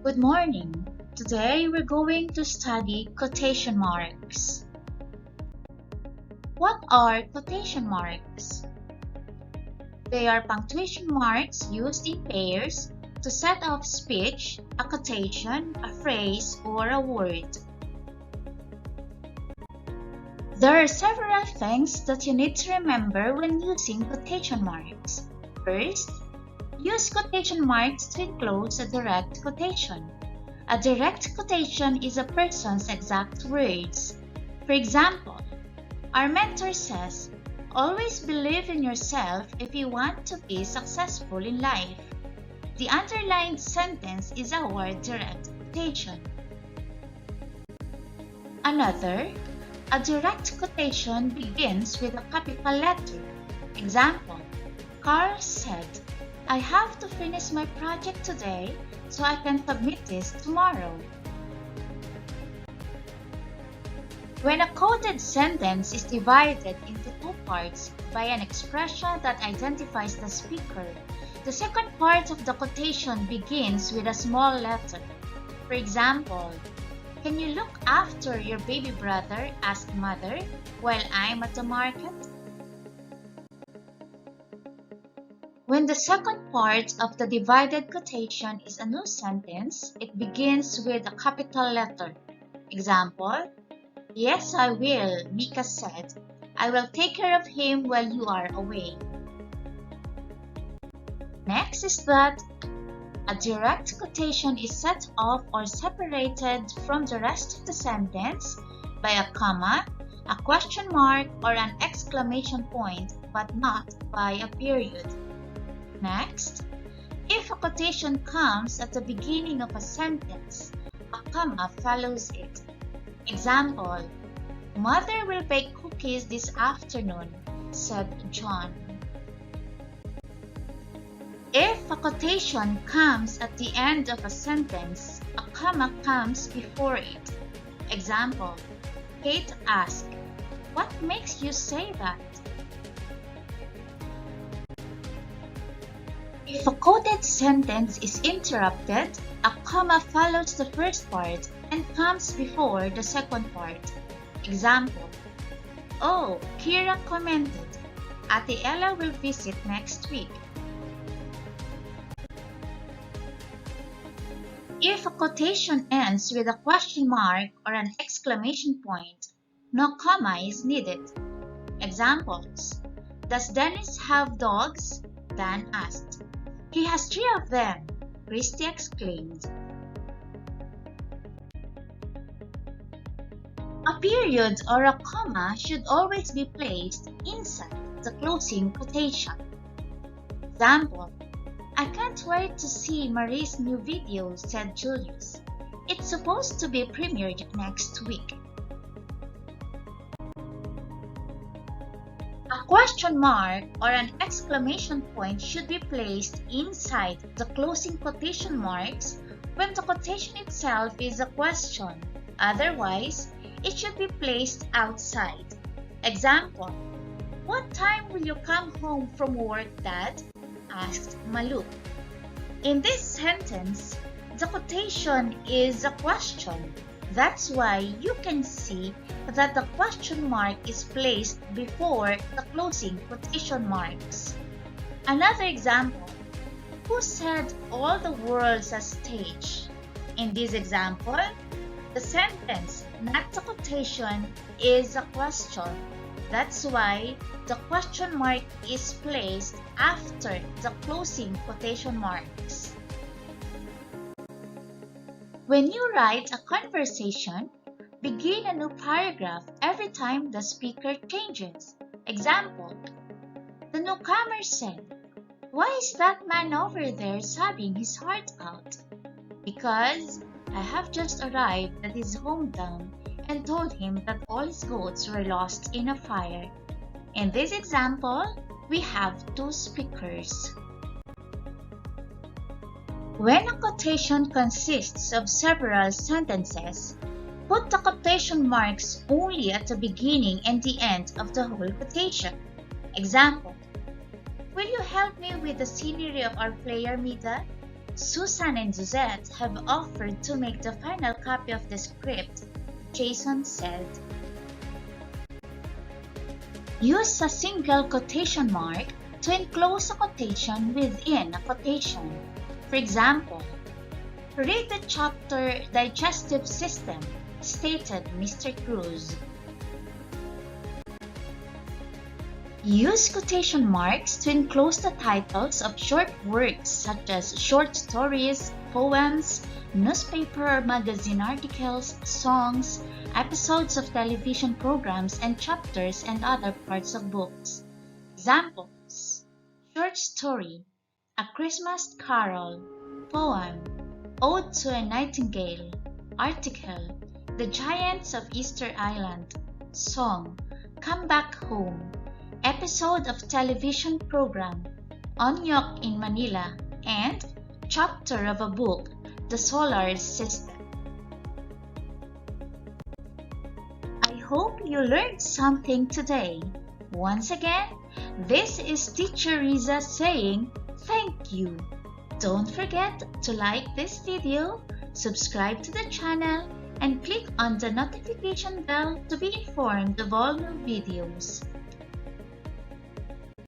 Good morning. Today we're going to study quotation marks. What are quotation marks? They are punctuation marks used in pairs to set off speech, a quotation, a phrase, or a word. There are several things that you need to remember when using quotation marks. First, use quotation marks to enclose a direct quotation. A direct quotation is a person's exact words. For example, our mentor says, "Always believe in yourself if you want to be successful in life." The underlined sentence is our direct quotation. A direct quotation begins with a capital letter. Example, Carl said, "I have to finish my project today so I can submit this tomorrow." When a quoted sentence is divided into two parts by an expression that identifies the speaker, the second part of the quotation begins with a small letter. For example, "Can you look after your baby brother?" asked mother, "while I'm at the market?" When the second part of the divided quotation is a new sentence, it begins with a capital letter. Example, "Yes, I will," Mika said. "I will take care of him while you are away." Next is that a direct quotation is set off or separated from the rest of the sentence by a comma, a question mark, or an exclamation point, but not by a period. Next, if a quotation comes at the beginning of a sentence, a comma follows it. Example, "Mother will bake cookies this afternoon," said John. If a quotation comes at the end of a sentence, a comma comes before it. Example, Kate asked, "What makes you say that?" If a quoted sentence is interrupted, a comma follows the first part and comes before the second part. Example, "Oh, Kira commented, Ate Ella will visit next week." If a quotation ends with a question mark or an exclamation point, no comma is needed. Examples, "Does Dennis have dogs?" Dan asked. "He has 3 of them," Christy exclaimed. A period or a comma should always be placed inside the closing quotation. Example, "I can't wait to see Marie's new video," said Julius. "It's supposed to be premiered next week." A question mark or an exclamation point should be placed inside the closing quotation marks when the quotation itself is a question. Otherwise, it should be placed outside. Example, "What time will you come home from work, Dad?" asked Malu. In this sentence, the quotation is a question. That's why you can see that the question mark is placed before the closing quotation marks. Another example, "Who said all the world's a stage?" In this example, the sentence, not the quotation, is a question. That's why the question mark is placed after the closing quotation marks. When you write a conversation, begin a new paragraph every time the speaker changes. Example, the newcomer said, "Why is that man over there sobbing his heart out?" "Because I have just arrived at his hometown and told him that all his goats were lost in a fire." In this example, we have 2 speakers. When a quotation consists of several sentences, put the quotation marks only at the beginning and the end of the whole quotation. Example, "Will you help me with the scenery of our play, Armida?" Susan and Suzette have offered to make the final copy of the script, Jason said. Use a single quotation mark to enclose a quotation within a quotation. For example, read the chapter Digestive System, stated Mr. Cruz. Use quotation marks to enclose the titles of short works such as short stories, poems, newspaper or magazine articles, songs, episodes of television programs, and chapters and other parts of books. Examples: short story, A Christmas Carol, poem, Ode to a Nightingale, article, The Giants of Easter Island, song, Come Back Home, episode of television program, Onyok in Manila, and chapter of a book, The Solar System. I hope you learned something today. Once again, this is Teacher Riza saying thank you. Don't forget to like this video, subscribe to the channel, and click on the notification bell to be informed of all new videos.